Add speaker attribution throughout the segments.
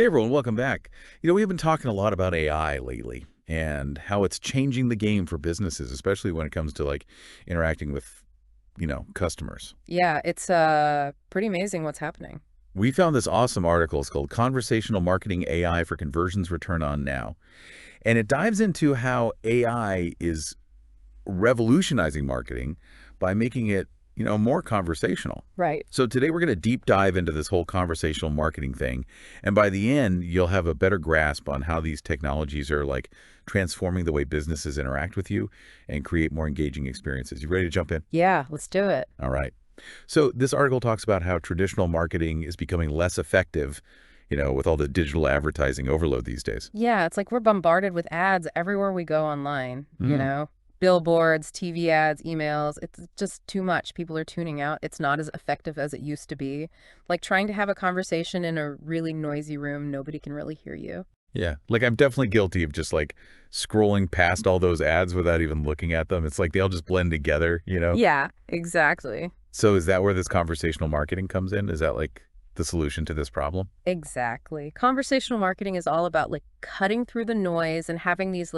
Speaker 1: Hey everyone, welcome back. We've been talking a lot about AI lately and how it's changing the game for businesses, especially when it comes to interacting with, customers.
Speaker 2: Yeah, it's pretty amazing what's happening.
Speaker 1: We found this awesome article. It's called Conversational Marketing AI for Conversions Return on Now. And it dives into how AI is revolutionizing marketing by making it, more conversational.
Speaker 2: Right.
Speaker 1: So today we're going to deep dive into this whole conversational marketing thing. And by the end, you'll have a better grasp on how these technologies are transforming the way businesses interact with you and create more engaging experiences. You ready to jump in?
Speaker 2: Yeah, let's do it.
Speaker 1: All right. So this article talks about how traditional marketing is becoming less effective, with all the digital advertising overload these days.
Speaker 2: Yeah, it's like we're bombarded with ads everywhere we go online,
Speaker 1: Mm.
Speaker 2: Billboards, TV ads, emails. It's just too much. People are tuning out. It's not as effective as it used to be. Like trying to have a conversation in a really noisy room, nobody can really hear you.
Speaker 1: Yeah. I'm definitely guilty of just scrolling past all those ads without even looking at them. It's like they all just blend together.
Speaker 2: Yeah, exactly.
Speaker 1: So is that where this conversational marketing comes in? Is that the solution to this problem?
Speaker 2: Exactly. Conversational marketing is all about cutting through the noise and having these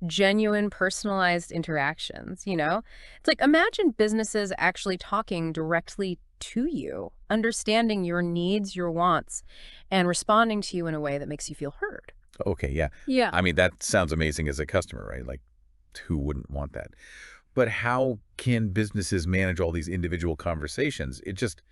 Speaker 2: genuine personalized interactions. It's like imagine businesses actually talking directly to you, understanding your needs, your wants, and responding to you in a way that makes you feel heard.
Speaker 1: Okay, yeah.
Speaker 2: Yeah.
Speaker 1: I mean, that sounds amazing as a customer, right? Who wouldn't want that? But how can businesses manage all these individual conversations? It just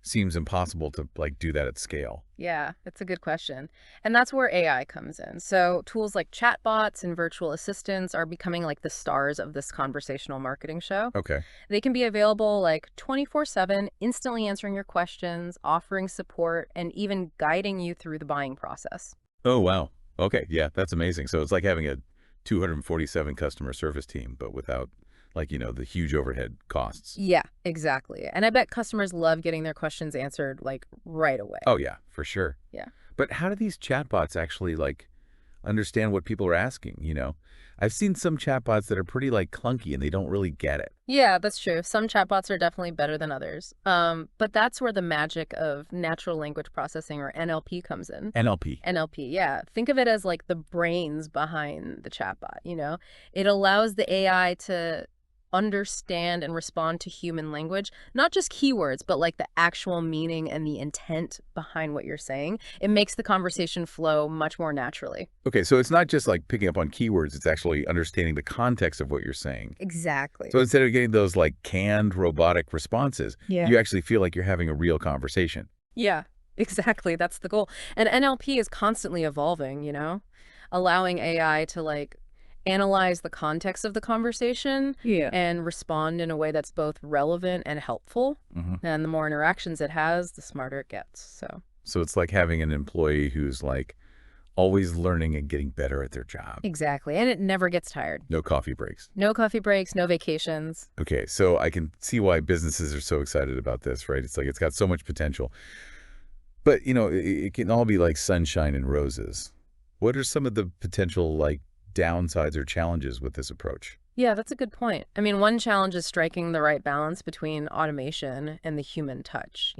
Speaker 1: seems impossible to do that at scale.
Speaker 2: Yeah, it's a good question. And that's where AI comes in. So tools like chatbots and virtual assistants are becoming like the stars of this conversational marketing show.
Speaker 1: Okay.
Speaker 2: They can be available 24/7, instantly answering your questions, offering support, and even guiding you through the buying process.
Speaker 1: Oh, wow. Okay, yeah, that's amazing. So it's like having a 247 customer service team, but without the huge overhead costs.
Speaker 2: Yeah, exactly. And I bet customers love getting their questions answered right away.
Speaker 1: Oh, yeah, for sure.
Speaker 2: Yeah.
Speaker 1: But how do these chatbots actually understand what people are asking? I've seen some chatbots that are pretty clunky and they don't really get it.
Speaker 2: Yeah, that's true. Some chatbots are definitely better than others. But that's where the magic of natural language processing or NLP comes in.
Speaker 1: NLP.
Speaker 2: NLP, yeah. Think of it as the brains behind the chatbot. It allows the AI to understand and respond to human language, not just keywords, but the actual meaning and the intent behind what you're saying. It makes the conversation flow much more naturally.
Speaker 1: Okay, so it's not just picking up on keywords, it's actually understanding the context of what you're saying.
Speaker 2: Exactly.
Speaker 1: So instead of getting those canned robotic responses,
Speaker 2: Yeah.
Speaker 1: you actually feel like you're having a real conversation.
Speaker 2: Yeah, exactly. That's the goal. And NLP is constantly evolving, allowing AI to analyze the context of the conversation
Speaker 1: Yeah.
Speaker 2: and respond in a way that's both relevant and helpful.
Speaker 1: Hmm.
Speaker 2: And the more interactions it has, the smarter it gets. So,
Speaker 1: So it's like having an employee who's always learning and getting better at their job.
Speaker 2: exactly. And it never gets tired.
Speaker 1: No coffee breaks.
Speaker 2: No coffee breaks, no vacations.
Speaker 1: Okay, so I can see why businesses are so excited about this, right? It's it's got so much potential. But, it can all be sunshine and roses. What are some of the potential downsides or challenges with this approach?
Speaker 2: Yeah, that's a good point. I mean, one challenge is striking the right balance between automation and the human touch.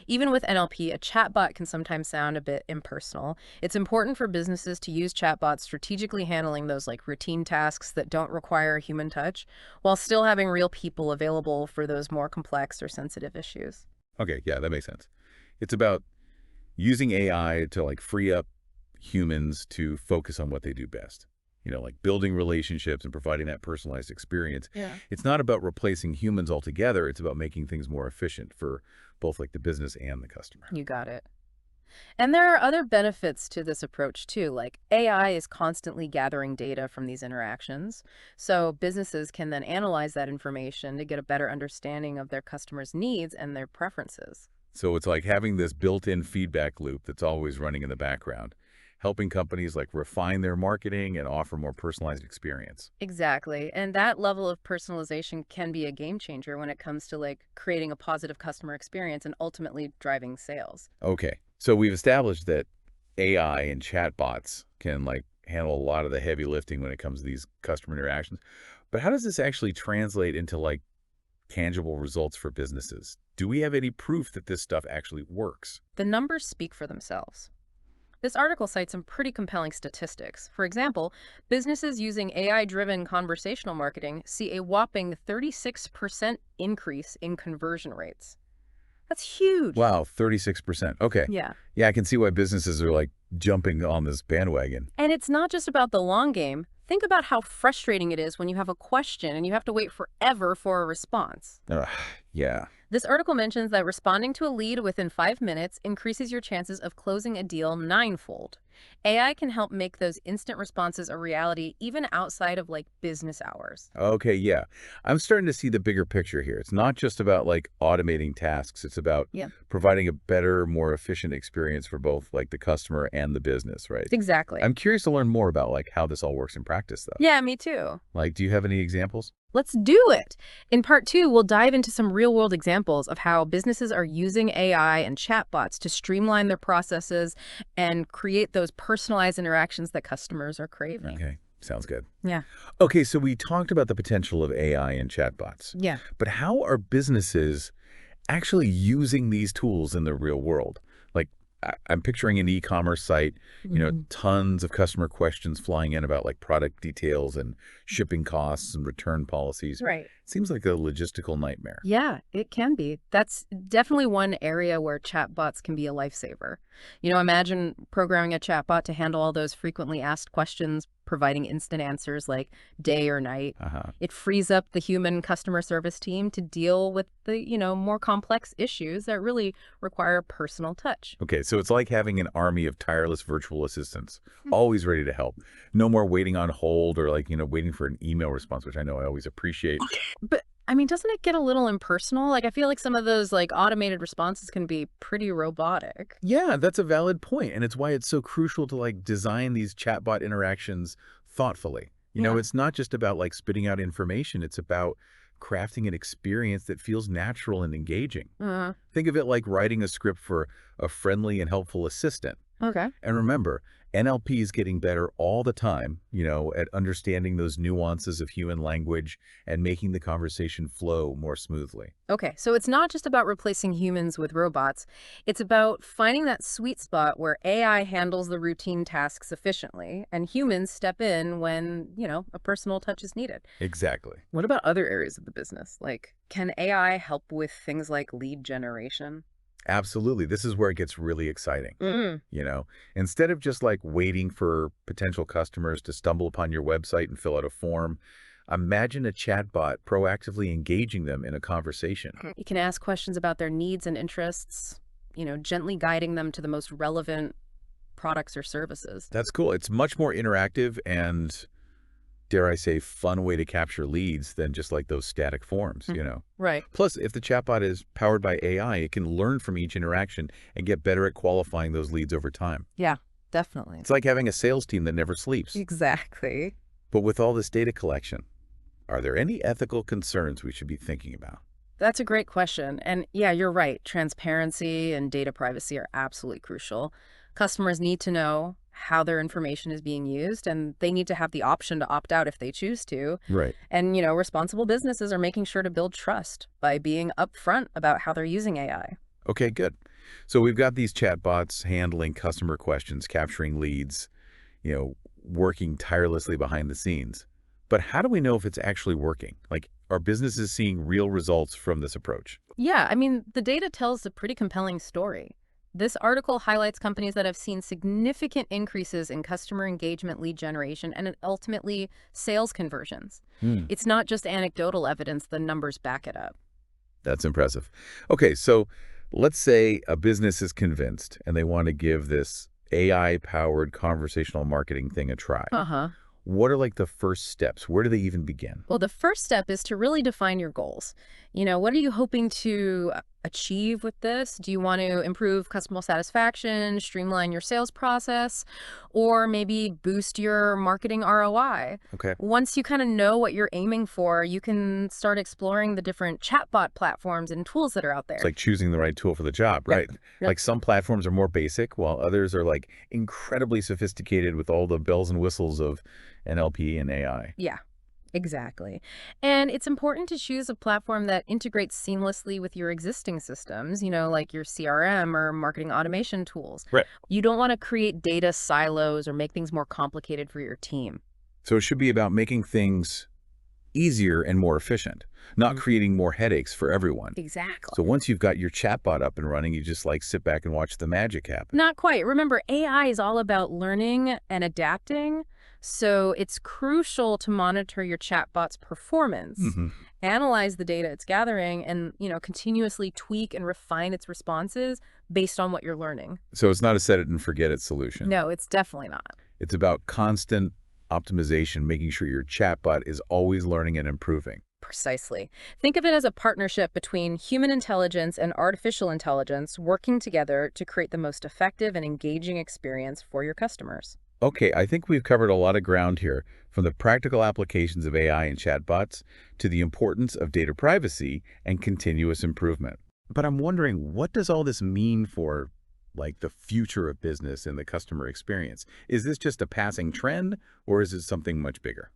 Speaker 2: Even with NLP, a chatbot can sometimes sound a bit impersonal. It's important for businesses to use chatbots strategically handling those routine tasks that don't require a human touch, while still having real people available for those more complex or sensitive issues.
Speaker 1: Okay, yeah, that makes sense. It's about using AI to free up humans to focus on what they do best. Building relationships and providing that personalized experience.
Speaker 2: Yeah.
Speaker 1: It's not about replacing humans altogether. It's about making things more efficient for both the business and the customer.
Speaker 2: You got it. And there are other benefits to this approach too, like AI is constantly gathering data from these interactions. So businesses can then analyze that information to get a better understanding of their customers' needs and their preferences.
Speaker 1: So it's like having this built-in feedback loop that's always running in the background, helping companies refine their marketing and offer more personalized experience.
Speaker 2: Exactly. And that level of personalization can be a game changer when it comes to creating a positive customer experience and ultimately driving sales.
Speaker 1: Okay. So we've established that AI and chatbots can handle a lot of the heavy lifting when it comes to these customer interactions. But how does this actually translate into tangible results for businesses? Do we have any proof that this stuff actually works?
Speaker 2: The numbers speak for themselves. This article cites some pretty compelling statistics. For example, businesses using AI-driven conversational marketing see a whopping 36% increase in conversion rates. That's huge.
Speaker 1: Wow, 36%. Okay.
Speaker 2: Yeah.
Speaker 1: Yeah, I can see why businesses are like jumping on this bandwagon.
Speaker 2: And it's not just about the long game. Think about how frustrating it is when you have a question and you have to wait forever for a response.
Speaker 1: Ugh, yeah.
Speaker 2: This article mentions that responding to a lead within 5 minutes increases your chances of closing a deal ninefold. AI can help make those instant responses a reality even outside of business hours.
Speaker 1: Okay, yeah. I'm starting to see the bigger picture here. It's not just about like automating tasks. It's about
Speaker 2: Yeah.
Speaker 1: providing a better, more efficient experience for both like the customer and the business, right?
Speaker 2: Exactly.
Speaker 1: I'm curious to learn more about like how this all works in practice though.
Speaker 2: Yeah, me too.
Speaker 1: Like, do you have any examples?
Speaker 2: Let's do it. In part two, we'll dive into some real world examples of how businesses are using AI and chatbots to streamline their processes and create those personalized interactions that customers are craving.
Speaker 1: Okay, sounds good.
Speaker 2: Yeah.
Speaker 1: Okay, so we talked about the potential of AI and chatbots,
Speaker 2: Yeah.
Speaker 1: but how are businesses actually using these tools in the real world? Like, I'm picturing an e-commerce site,
Speaker 2: Mhm.
Speaker 1: tons of customer questions flying in about like product details and shipping costs and return policies.
Speaker 2: Right.
Speaker 1: Seems like a logistical nightmare.
Speaker 2: Yeah, it can be. That's definitely one area where chatbots can be a lifesaver. Imagine programming a chatbot to handle all those frequently asked questions, providing instant answers like day or night.
Speaker 1: Uh-huh.
Speaker 2: It frees up the human customer service team to deal with the, more complex issues that really require a personal touch.
Speaker 1: Okay, so it's like having an army of tireless virtual assistants, always ready to help. No more waiting on hold or like, waiting for an email response, which I know I always appreciate.
Speaker 2: But I mean, doesn't it get a little impersonal? I feel like some of those automated responses can be pretty robotic.
Speaker 1: Yeah, that's a valid point, and it's why it's so crucial to like design these chatbot interactions thoughtfully.
Speaker 2: Yeah.
Speaker 1: It's not just about like spitting out information, it's about crafting an experience that feels natural and engaging.
Speaker 2: Uh,
Speaker 1: Think of it like writing a script for a friendly and helpful assistant.
Speaker 2: okay.
Speaker 1: And remember, NLP is getting better all the time, at understanding those nuances of human language and making the conversation flow more smoothly.
Speaker 2: Okay, so it's not just about replacing humans with robots. It's about finding that sweet spot where AI handles the routine tasks efficiently and humans step in when, a personal touch is needed.
Speaker 1: Exactly.
Speaker 2: What about other areas of the business? Can AI help with things like lead generation?
Speaker 1: Absolutely. This is where it gets really exciting.
Speaker 2: Mm.
Speaker 1: Instead of just like waiting for potential customers to stumble upon your website and fill out a form, imagine a chatbot proactively engaging them in a conversation.
Speaker 2: You can ask questions about their needs and interests, gently guiding them to the most relevant products or services.
Speaker 1: That's cool. It's much more interactive and, dare I say, fun way to capture leads than just like those static forms.
Speaker 2: Right.
Speaker 1: Plus, if the chatbot is powered by AI, it can learn from each interaction and get better at qualifying those leads over time.
Speaker 2: Yeah, definitely.
Speaker 1: It's like having a sales team that never sleeps.
Speaker 2: Exactly.
Speaker 1: But with all this data collection, are there any ethical concerns we should be thinking about?
Speaker 2: That's a great question. And yeah, you're right. Transparency and data privacy are absolutely crucial. Customers need to know how their information is being used, and they need to have the option to opt out if they choose to.
Speaker 1: Right.
Speaker 2: And, responsible businesses are making sure to build trust by being upfront about how they're using AI.
Speaker 1: Okay, good. So we've got these chatbots handling customer questions, capturing leads, working tirelessly behind the scenes. But how do we know if it's actually working? Like, are businesses seeing real results from this approach?
Speaker 2: Yeah, I mean, the data tells a pretty compelling story. This article highlights companies that have seen significant increases in customer engagement, lead generation, and ultimately sales conversions.
Speaker 1: Hmm.
Speaker 2: It's not just anecdotal evidence, the numbers back it up.
Speaker 1: That's impressive. Okay, so let's say a business is convinced and they want to give this AI-powered conversational marketing thing a try.
Speaker 2: Uh-huh.
Speaker 1: What are like the first steps? Where do they even begin?
Speaker 2: Well, the first step is to really define your goals. What are you hoping to achieve with this? Do you want to improve customer satisfaction, streamline your sales process, or maybe boost your marketing ROI?
Speaker 1: Okay.
Speaker 2: Once you kind of know what you're aiming for, you can start exploring the different chatbot platforms and tools that are out there.
Speaker 1: It's like choosing the right tool for the job,
Speaker 2: Yep.
Speaker 1: right?
Speaker 2: Yep.
Speaker 1: Like some platforms are more basic, while others are like incredibly sophisticated with all the bells and whistles of NLP and AI.
Speaker 2: Yeah. Exactly. And it's important to choose a platform that integrates seamlessly with your existing systems, like your CRM or marketing automation tools.
Speaker 1: Right.
Speaker 2: You don't want to create data silos or make things more complicated for your team.
Speaker 1: So it should be about making things easier and more efficient, not
Speaker 2: Mm.
Speaker 1: creating more headaches for everyone. So
Speaker 2: Exactly.
Speaker 1: once you've got your chatbot up and running, you just like sit back and watch the magic happen.
Speaker 2: Not quite. Remember, AI is all about learning and adapting, so it's crucial to monitor your chatbot's performance,
Speaker 1: Hmm.
Speaker 2: analyze the data it's gathering, and, continuously tweak and refine its responses based on what you're learning.
Speaker 1: So it's not a set it and forget it solution.
Speaker 2: No, it's definitely not.
Speaker 1: It's about constant optimization, making sure your chatbot is always learning and improving.
Speaker 2: Precisely. Think of it as a partnership between human intelligence and artificial intelligence working together to create the most effective and engaging experience for your customers.
Speaker 1: Okay, I think we've covered a lot of ground here, from the practical applications of AI and chatbots to the importance of data privacy and continuous improvement. But I'm wondering, what does all this mean for, like, the future of business and the customer experience? Is this just a passing trend, or is it something much bigger?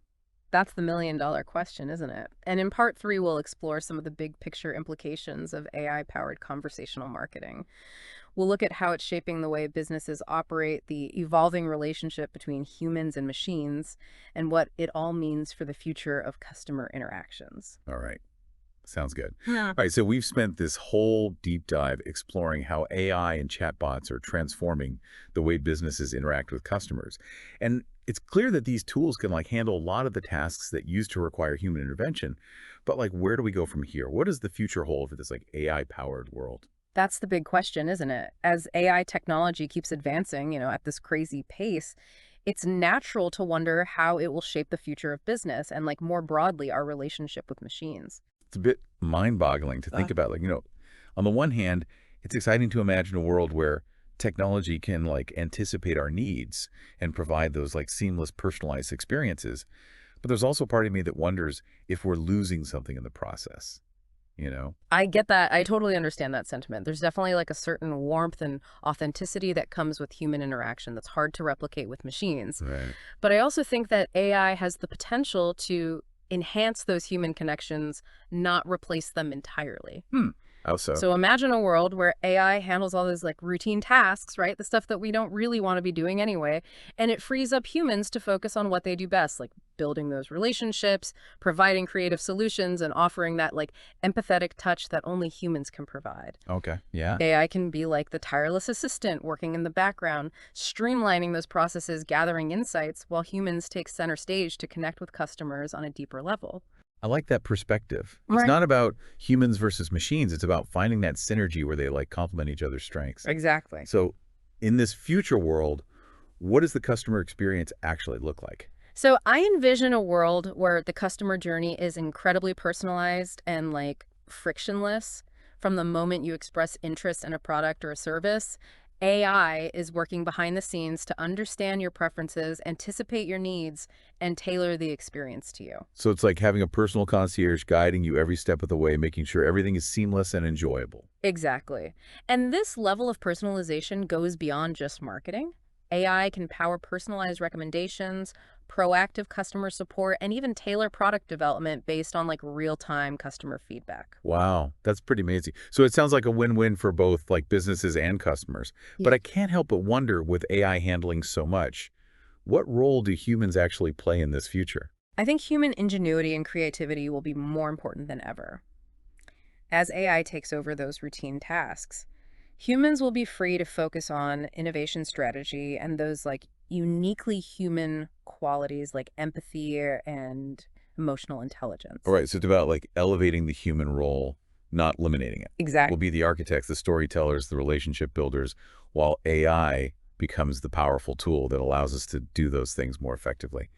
Speaker 2: That's the million-dollar question, isn't it? And in part three, we'll explore some of the big picture implications of AI-powered conversational marketing. We'll look at how it's shaping the way businesses operate, the evolving relationship between humans and machines, and what it all means for the future of customer interactions.
Speaker 1: All right. Sounds good.
Speaker 2: Yeah.
Speaker 1: All right, so we've spent this whole deep dive exploring how AI and chatbots are transforming the way businesses interact with customers. And it's clear that these tools can handle a lot of the tasks that used to require human intervention. But where do we go from here? What does the future hold for this AI powered world?
Speaker 2: That's the big question, isn't it? As AI technology keeps advancing, at this crazy pace, it's natural to wonder how it will shape the future of business and, more broadly, our relationship with machines.
Speaker 1: It's a bit mind-boggling to think about. On the one hand, it's exciting to imagine a world where technology can anticipate our needs and provide those seamless personalized experiences. But there's also part of me that wonders if we're losing something in the process, you know?
Speaker 2: I get that. I totally understand that sentiment. There's definitely a certain warmth and authenticity that comes with human interaction that's hard to replicate with machines.
Speaker 1: Right.
Speaker 2: But I also think that AI has the potential to enhance those human connections, not replace them entirely.
Speaker 1: How so?
Speaker 2: So imagine a world where AI handles all those routine tasks, right? The stuff that we don't really want to be doing anyway, and it frees up humans to focus on what they do best, like building those relationships, providing creative solutions, and offering that empathetic touch that only humans can provide.
Speaker 1: Okay. Yeah.
Speaker 2: AI can be like the tireless assistant working in the background, streamlining those processes, gathering insights, while humans take center stage to connect with customers on a deeper level.
Speaker 1: I like that perspective. It's
Speaker 2: Right.
Speaker 1: not about humans versus machines. It's about finding that synergy where they complement each other's strengths.
Speaker 2: Exactly.
Speaker 1: So in this future world, what does the customer experience actually look like?
Speaker 2: So I envision a world where the customer journey is incredibly personalized and frictionless. From the moment you express interest in a product or a service, AI is working behind the scenes to understand your preferences, anticipate your needs, and tailor the experience to you.
Speaker 1: So it's like having a personal concierge guiding you every step of the way, making sure everything is seamless and enjoyable.
Speaker 2: Exactly. And this level of personalization goes beyond just marketing. AI can power personalized recommendations, proactive customer support, and even tailor product development based on real-time customer feedback.
Speaker 1: Wow, that's pretty amazing. So it sounds like a win-win for both businesses and customers.
Speaker 2: Yeah.
Speaker 1: But I can't help but wonder, with AI handling so much, what role do humans actually play in this future?
Speaker 2: I think human ingenuity and creativity will be more important than ever. As AI takes over those routine tasks, humans will be free to focus on innovation strategy and those uniquely human qualities like empathy and emotional
Speaker 1: All
Speaker 2: intelligence.
Speaker 1: right, so it's about elevating the human role, not eliminating it. We'll
Speaker 2: Exactly.
Speaker 1: be the architects, the storytellers, the relationship builders, while AI becomes the powerful tool that allows us to do those things more effectively.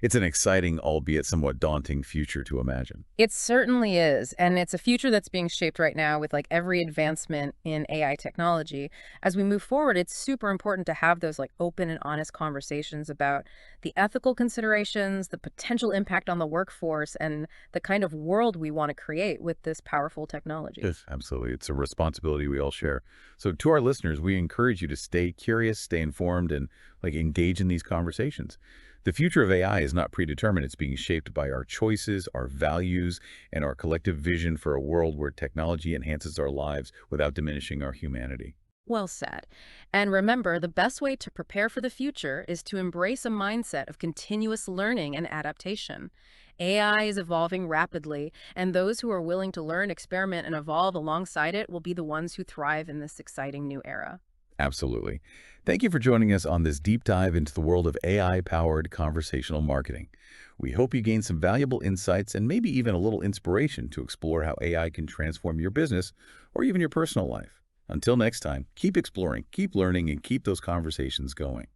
Speaker 1: It's an exciting, albeit somewhat daunting future to imagine.
Speaker 2: It certainly is. And it's a future that's being shaped right now with every advancement in AI technology. As we move forward, it's super important to have those open and honest conversations about the ethical considerations, the potential impact on the workforce, and the kind of world we want to create with this powerful technology.
Speaker 1: Yes, absolutely. It's a responsibility we all share. So to our listeners, we encourage you to stay curious, stay informed, and engage in these conversations. The future of AI is not predetermined. It's being shaped by our choices, our values, and our collective vision for a world where technology enhances our lives without diminishing our humanity.
Speaker 2: Well said. And remember, the best way to prepare for the future is to embrace a mindset of continuous learning and adaptation. AI is evolving rapidly, and those who are willing to learn, experiment, and evolve alongside it will be the ones who thrive in this exciting new era.
Speaker 1: Absolutely. Thank you for joining us on this deep dive into the world of AI-powered conversational marketing. We hope you gained some valuable insights and maybe even a little inspiration to explore how AI can transform your business or even your personal life. Until next time, keep exploring, keep learning, and keep those conversations going.